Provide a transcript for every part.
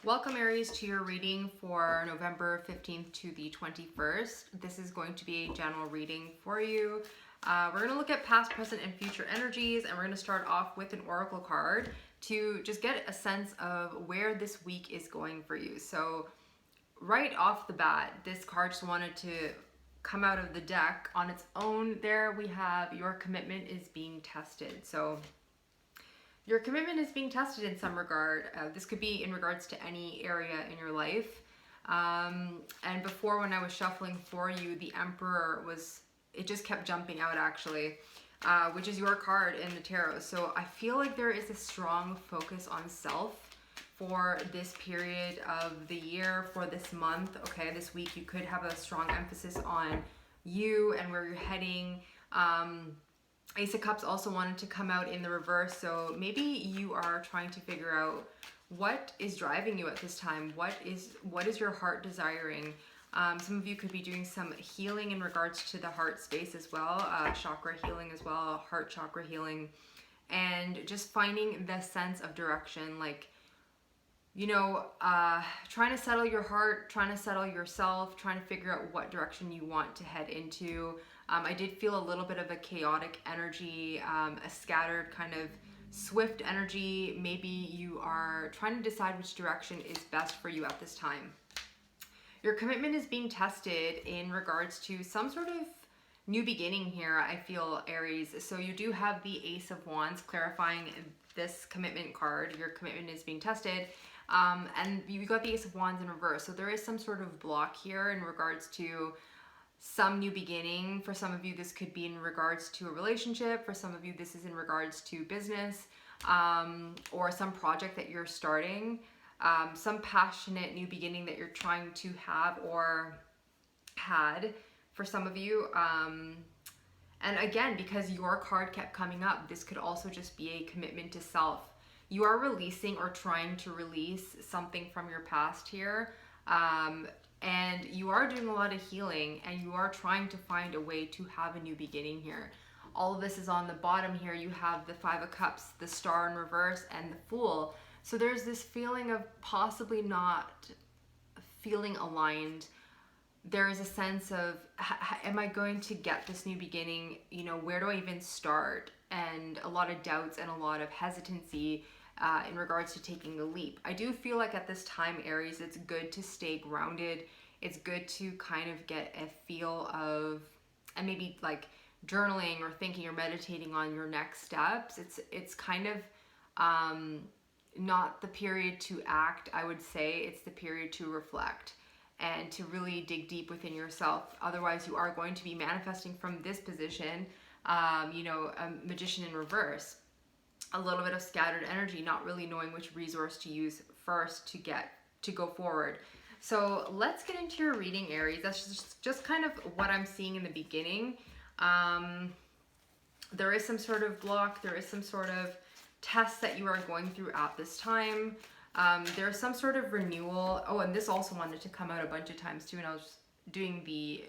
Welcome Aries to your reading for November 15th to the 21st. This is going to be a general reading for you. We're going to look at past, present, and future energies, and we're going to start off with an oracle card to just get a sense of where this week is going for you. So right off the bat, this card just wanted to come out of the deck on its own. There we have your commitment is being tested. So your commitment is being tested in some regard. This could be in regards to any area in your life. And before, when I was shuffling for you, the Emperor it just kept jumping out actually, which is your card in the tarot. So I feel like there is a strong focus on self for this period of the year, for this month. Okay, this week you could have a strong emphasis on you and where you're heading. Ace of Cups also wanted to come out in the reverse, so maybe you are trying to figure out what is driving you at this time. What is your heart desiring? Some of you could be doing some healing in regards to the heart space as well, chakra healing as well, heart chakra healing, and just finding the sense of direction, like, you know, trying to settle your heart, trying to settle yourself, trying to figure out what direction you want to head into. I did feel a little bit of a chaotic energy, a scattered kind of swift energy. Maybe you are trying to decide which direction is best for you at this time. Your commitment is being tested in regards to some sort of new beginning here, I feel, Aries. So you do have the Ace of Wands clarifying this commitment card. Your commitment is being tested. And you got the Ace of Wands in reverse. So there is some sort of block here in regards to some new beginning. For some of you, this could be in regards to a relationship. For some of you, this is in regards to business, or some project that you're starting, some passionate new beginning that you're trying to have or had for some of you. And again, because your card kept coming up, this could also just be a commitment to self. You are releasing or trying to release something from your past here. And you are doing a lot of healing, and you are trying to find a way to have a new beginning here. All of this is on the bottom here. You have the Five of Cups, the Star in reverse, and the Fool. So there's this feeling of possibly not feeling aligned. There is a sense of, am I going to get this new beginning? You know, where do I even start? And a lot of doubts and a lot of hesitancy in regards to taking the leap. I do feel like at this time, Aries, it's good to stay grounded. It's good to kind of get a feel of, and maybe like journaling or thinking or meditating on your next steps. It's kind of not the period to act, I would say. It's the period to reflect and to really dig deep within yourself. Otherwise, you are going to be manifesting from this position, you know, a Magician in reverse. A little bit of scattered energy, not really knowing which resource to use first to go forward. So let's get into your reading, Aries. That's just kind of what I'm seeing in the beginning. There is some sort of block. There is some sort of test that you are going through at this time. There's some sort of renewal. Oh, and this also wanted to come out a bunch of times too, and I was doing the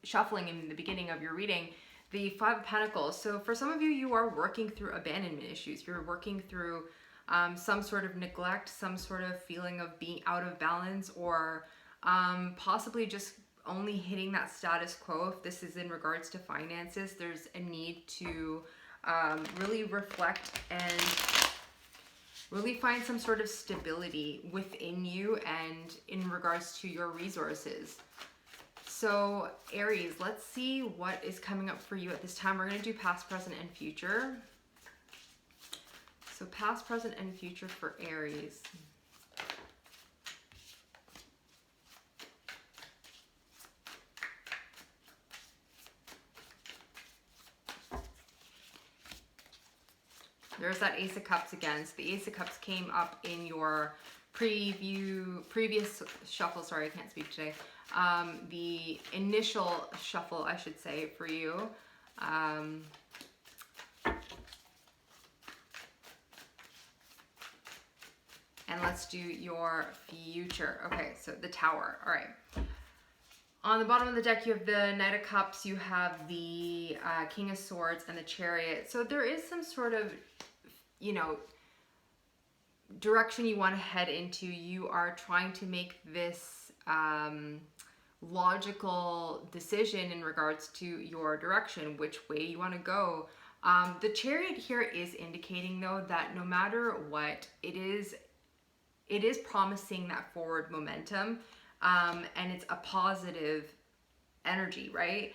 shuffling in the beginning of your reading. The Five of Pentacles. So for some of you, you are working through abandonment issues. You're working through some sort of neglect, some sort of feeling of being out of balance, or possibly just only hitting that status quo. If this is in regards to finances, there's a need to really reflect and really find some sort of stability within you and in regards to your resources. So Aries, let's see what is coming up for you at this time. We're going to do past, present, and future. So past, present, and future for Aries. There's that Ace of Cups again. So the Ace of Cups came up in your previous shuffle. Sorry, I can't speak today. The initial shuffle, I should say, for you. And let's do your future. Okay, so the Tower. All right. On the bottom of the deck, you have the Knight of Cups, you have the King of Swords, and the Chariot. So there is some sort of, you know, direction you want to head into. You are trying to make this logical decision in regards to your direction, which way you want to go. The Chariot here is indicating, though, that no matter what, it is promising that forward momentum, and it's a positive energy, right?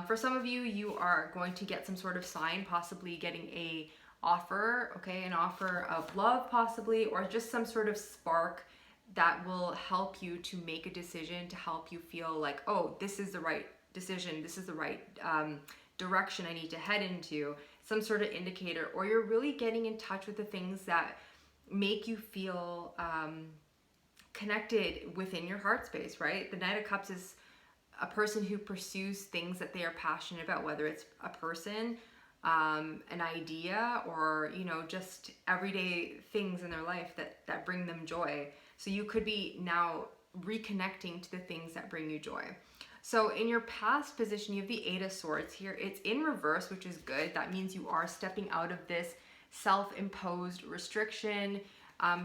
For some of you, you are going to get some sort of sign, possibly getting a offer, okay, an offer of love possibly, or just some sort of spark that will help you to make a decision, to help you feel like, oh, this is the right decision, this is the right direction I need to head into, some sort of indicator, or you're really getting in touch with the things that make you feel connected within your heart space, right? The Knight of Cups is a person who pursues things that they are passionate about, whether it's a person, an idea, or, you know, just everyday things in their life that bring them joy. So you could be now reconnecting to the things that bring you joy. So in your past position, you have the Eight of Swords here. It's in reverse, which is good. That means you are stepping out of this self-imposed restriction,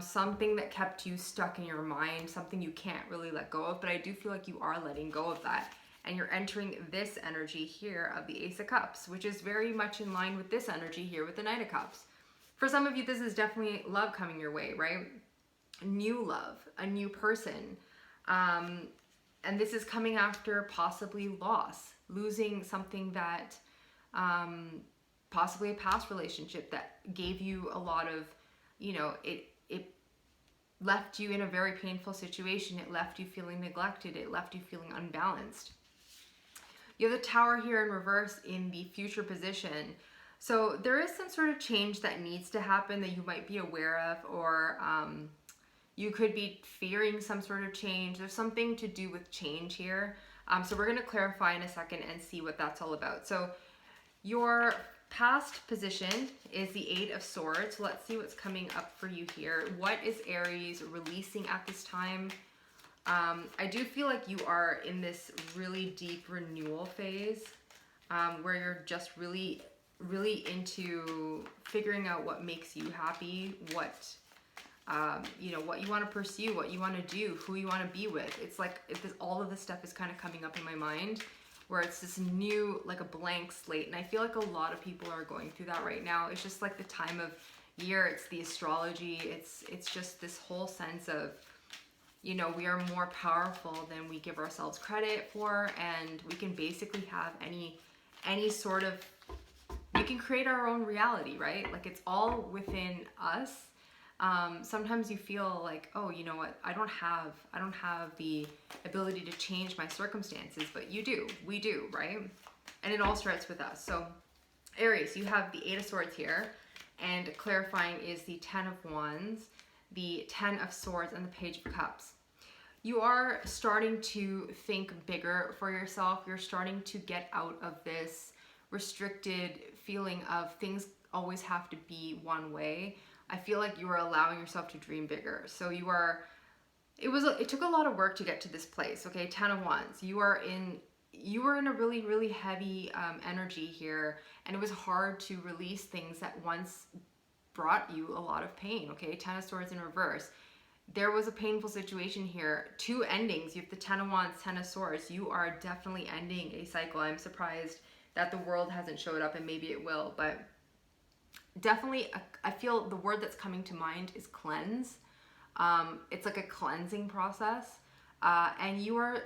something that kept you stuck in your mind, something you can't really let go of. But I do feel like you are letting go of that. And you're entering this energy here of the Ace of Cups, which is very much in line with this energy here with the Knight of Cups. For some of you, this is definitely love coming your way, right? New love, a new person. And this is coming after possibly loss, losing something that, possibly a past relationship that gave you a lot of, you know, it left you in a very painful situation. It left you feeling neglected. It left you feeling unbalanced. You have the Tower here in reverse in the future position. So there is some sort of change that needs to happen that you might be aware of, or you could be fearing some sort of change. There's something to do with change here. So we're going to clarify in a second and see what that's all about. So your past position is the Eight of Swords. Let's see what's coming up for you here. What is Aries releasing at this time? I do feel like you are in this really deep renewal phase, where you're just really into figuring out what makes you happy, what you know, what you want to pursue, what you want to do, who you want to be with. It's like all of this stuff is kind of coming up in my mind, where it's this new, like a blank slate. And I feel like a lot of people are going through that right now. It's just like the time of year. It's the astrology. It's just this whole sense of, you know, we are more powerful than we give ourselves credit for, and we can basically have any sort of, we can create our own reality, right? Like, it's all within us. Sometimes you feel like, oh, you know what, I don't have the ability to change my circumstances, but you do, we do, right? And it all starts with us. So Aries, you have the Eight of Swords here, and clarifying is the Ten of Wands, the Ten of Swords, and the Page of Cups. You are starting to think bigger for yourself. You're starting to get out of this restricted feeling of things always have to be one way. I feel like you are allowing yourself to dream bigger. So you are, it took a lot of work to get to this place, okay? Ten of Wands. You were in a really heavy energy here, and it was hard to release things that once brought you a lot of pain, okay? Ten of Swords in reverse. There was a painful situation here. Two endings. You have the Ten of Wands, Ten of Swords. You are definitely ending a cycle. I'm surprised that the World hasn't showed up, and maybe it will, but definitely, I feel the word that's coming to mind is cleanse. It's like a cleansing process, and you are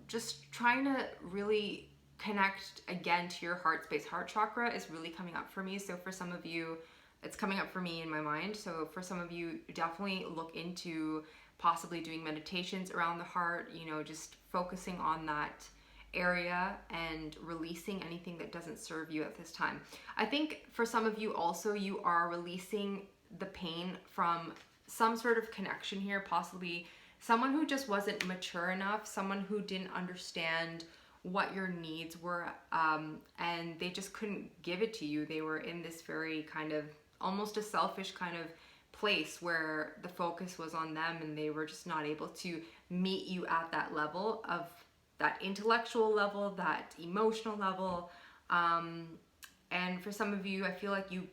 just trying to really connect again to your heart space. Heart chakra is really coming up for me. So for some of you, it's coming up for me in my mind. So for some of you, definitely look into possibly doing meditations around the heart, you know, just focusing on that area and releasing anything that doesn't serve you at this time. I think for some of you also, you are releasing the pain from some sort of connection here, possibly someone who just wasn't mature enough, someone who didn't understand what your needs were, and they just couldn't give it to you. They were in this very kind of almost a selfish kind of place where the focus was on them, and they were just not able to meet you at that level of that intellectual level, that emotional level. And for some of you, I feel like you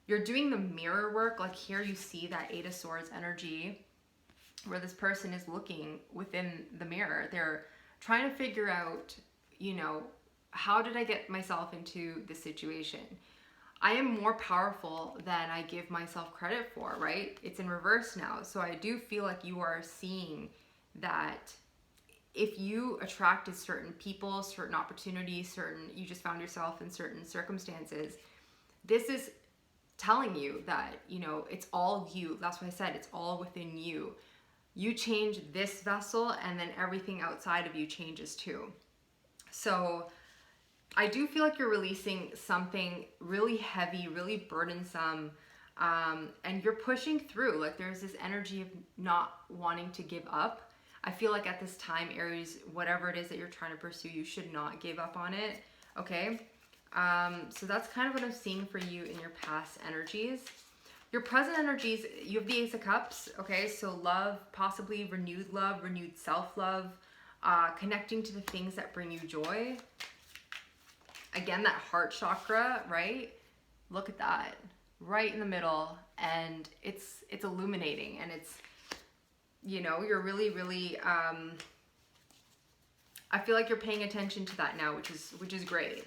you're doing the mirror work. Like here you see that Eight of Swords energy where this person is looking within the mirror. They're trying to figure out, you know, how did I get myself into this situation? I am more powerful than I give myself credit for, right? It's in reverse now. So I do feel like you are seeing that if you attracted certain people, certain opportunities, you just found yourself in certain circumstances, this is telling you that, you know, it's all you. That's why I said it's all within you. You change this vessel and then everything outside of you changes too. So I do feel like you're releasing something really heavy, really burdensome, and you're pushing through. Like there's this energy of not wanting to give up. I feel like at this time, Aries, whatever it is that you're trying to pursue, you should not give up on it, okay? So that's kind of what I'm seeing for you in your past energies. Your present energies, you have the Ace of Cups, okay? So love, possibly renewed self-love, connecting to the things that bring you joy. Again, that heart chakra, right? Look at that, right in the middle, and it's illuminating, and it's, you know, you're really, really, I feel like you're paying attention to that now, which is great.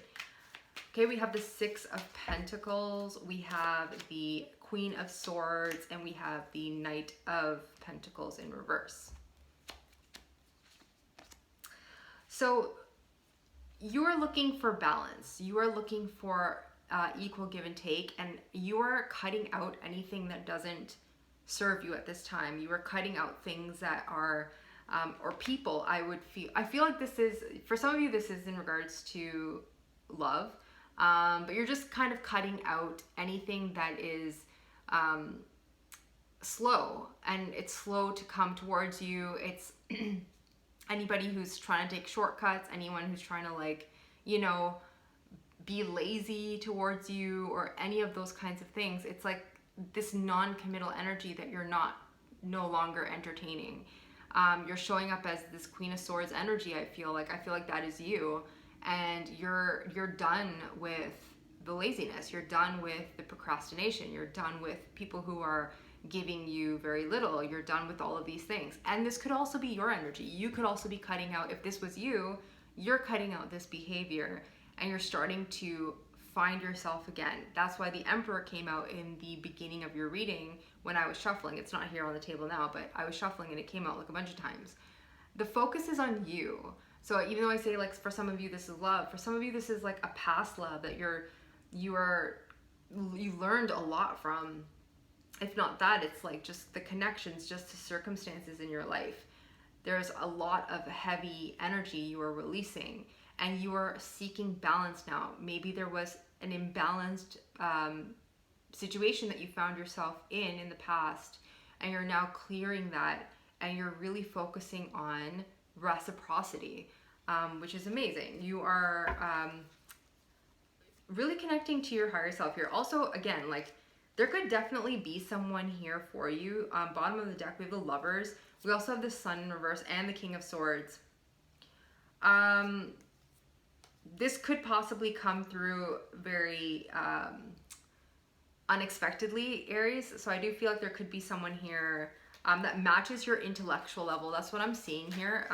Okay, we have the Six of Pentacles, we have the Queen of Swords, and we have the Knight of Pentacles in reverse. So you are looking for balance. You are looking for equal give and take, and you are cutting out anything that doesn't serve you at this time. You are cutting out things that are, or people. I feel like this is, for some of you, this is in regards to love, but you're just kind of cutting out anything that is slow, and it's slow to come towards you. It's anybody who's trying to take shortcuts, anyone who's trying to, like, you know, be lazy towards you, or any of those kinds of things. It's like this non-committal energy that you're no longer entertaining. You're showing up as this Queen of Swords energy. I feel like that is you, and you're done with the laziness. You're done with the procrastination. You're done with people who are giving you very little. You're done with all of these things. And this could also be your energy. You could also be cutting out, if this was you, you're cutting out this behavior, and you're starting to find yourself again. That's why the Emperor came out in the beginning of your reading when I was shuffling. It's not here on the table now, but I was shuffling and it came out like a bunch of times. The focus is on you. So even though I say, like, for some of you this is love, for some of you this is like a past love that you learned a lot from. If not that, it's like just the connections just to circumstances in your life. There's a lot of heavy energy you are releasing, and you are seeking balance now. Maybe there was an imbalanced situation that you found yourself in the past, and you're now clearing that, and you're really focusing on reciprocity, which is amazing. You are really connecting to your higher self here. Also, again, like, there could definitely be someone here for you. Bottom of the deck, we have the Lovers. We also have the Sun in reverse and the King of Swords. This could possibly come through very unexpectedly, Aries. So I do feel like there could be someone here that matches your intellectual level. That's what I'm seeing here.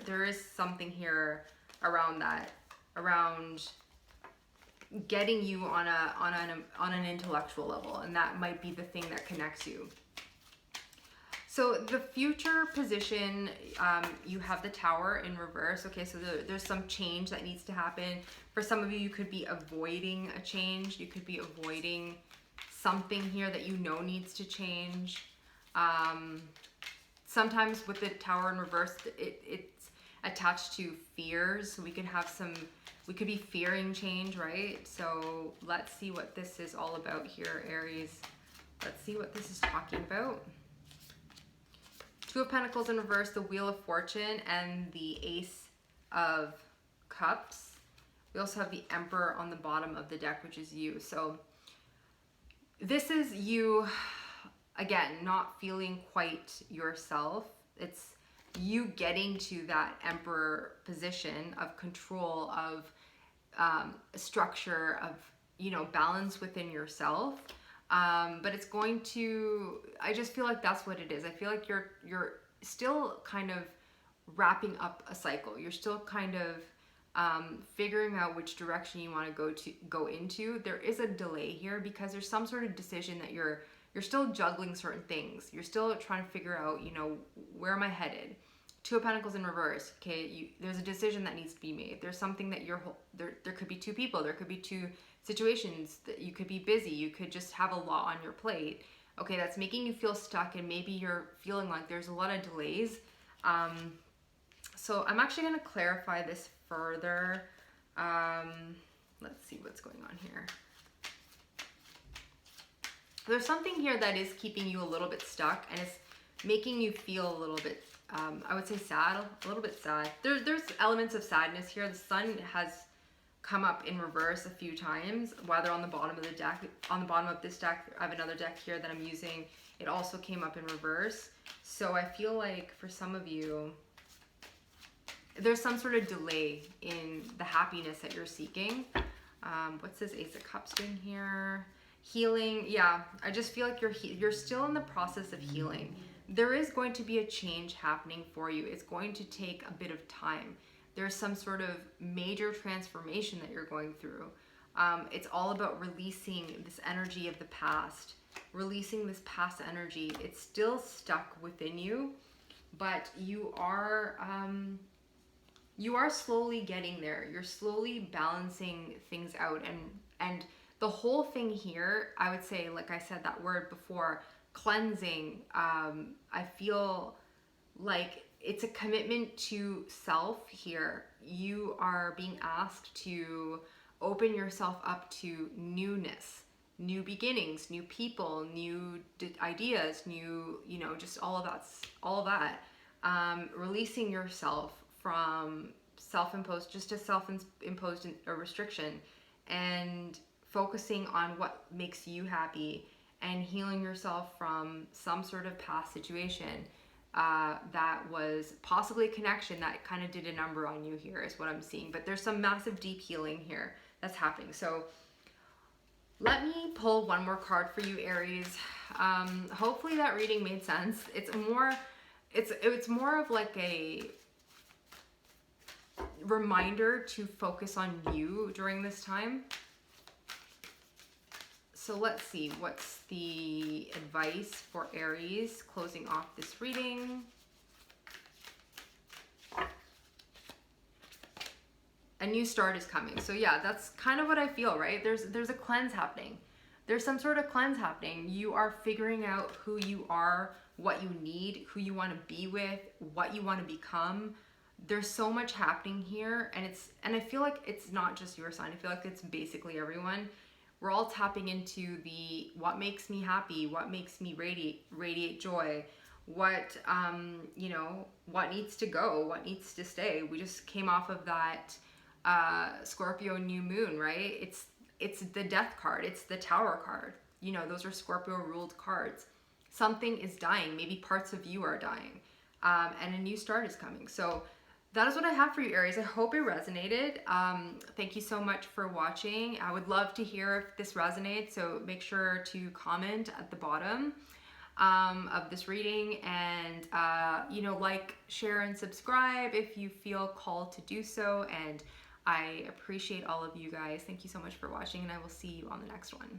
There is something here around that, around getting you on an intellectual level, and that might be the thing that connects you. So the future position, you have the Tower in reverse. Okay, so there's some change that needs to happen. For some of you, you could be avoiding a change. You could be avoiding something here that you know needs to change. Sometimes with the Tower in reverse, it's attached to fears. So we could be fearing change, right? So let's see what this is all about here, Aries. Let's see what this is talking about. Two of Pentacles in reverse, the Wheel of Fortune, and the Ace of Cups. We also have the Emperor on the bottom of the deck, which is you. So this is you, again, not feeling quite yourself. It's you getting to that Emperor position of control, of structure, of, you know, balance within yourself. But it's going to, I just feel like that's what it is. I feel like you're still kind of wrapping up a cycle. You're still kind of figuring out which direction you want to go into. There is a delay here because there's some sort of decision that you're still juggling certain things. You're still trying to figure out, you know, where am I headed? Two of Pentacles in reverse. Okay, there's a decision that needs to be made. There's something that there could be two people. There could be two situations. That you could be busy. You could just have a lot on your plate. Okay, that's making you feel stuck, and maybe you're feeling like there's a lot of delays. So I'm actually going to clarify this further. Let's see what's going on here. There's something here that is keeping you a little bit stuck, and it's making you feel a little bit, I would say sad, a little bit sad. There's elements of sadness here. The sun has come up in reverse a few times, while they're on the bottom of the deck. On the bottom of this deck, I have another deck here that I'm using. It also came up in reverse. So I feel like for some of you, there's some sort of delay in the happiness that you're seeking. What's this Ace of Cups doing here? Healing. Yeah, I just feel like you're still in the process of healing. There is going to be a change happening for you. It's going to take a bit of time. There's some sort of major transformation that you're going through. It's all about releasing this energy of the past, releasing this past energy. It's still stuck within you, but you are slowly getting there. You're slowly balancing things out, and the whole thing here, I would say, like I said that word before, cleansing. I feel like it's a commitment to self here. You are being asked to open yourself up to newness, new beginnings, new people, new ideas, new, you know, just all of that. Releasing yourself from self-imposed, just a self-imposed restriction, and focusing on what makes you happy, and healing yourself from some sort of past situation that was possibly a connection that kind of did a number on you here, is what I'm seeing. But there's some massive deep healing here that's happening. So let me pull one more card for you, Aries. Hopefully that reading made sense. It's more of like a reminder to focus on you during this time. So let's see, what's the advice for Aries closing off this reading? A new start is coming. So yeah, that's kind of what I feel, right? There's a cleanse happening. There's some sort of cleanse happening. You are figuring out who you are, what you need, who you want to be with, what you want to become. There's so much happening here, and I feel like it's not just your sign. I feel like it's basically everyone. We're all tapping into what makes me happy, what makes me radiate joy, what you know, what needs to go, what needs to stay. We just came off of that Scorpio new moon, right? It's the death card, it's the Tower card. You know, those are Scorpio ruled cards. Something is dying, maybe parts of you are dying, and a new start is coming. So that is what I have for you, Aries. I hope it resonated. Thank you so much for watching. I would love to hear if this resonates, so make sure to comment at the bottom of this reading, and you know, like, share, and subscribe if you feel called to do so. And I appreciate all of you guys. Thank you so much for watching, and I will see you on the next one.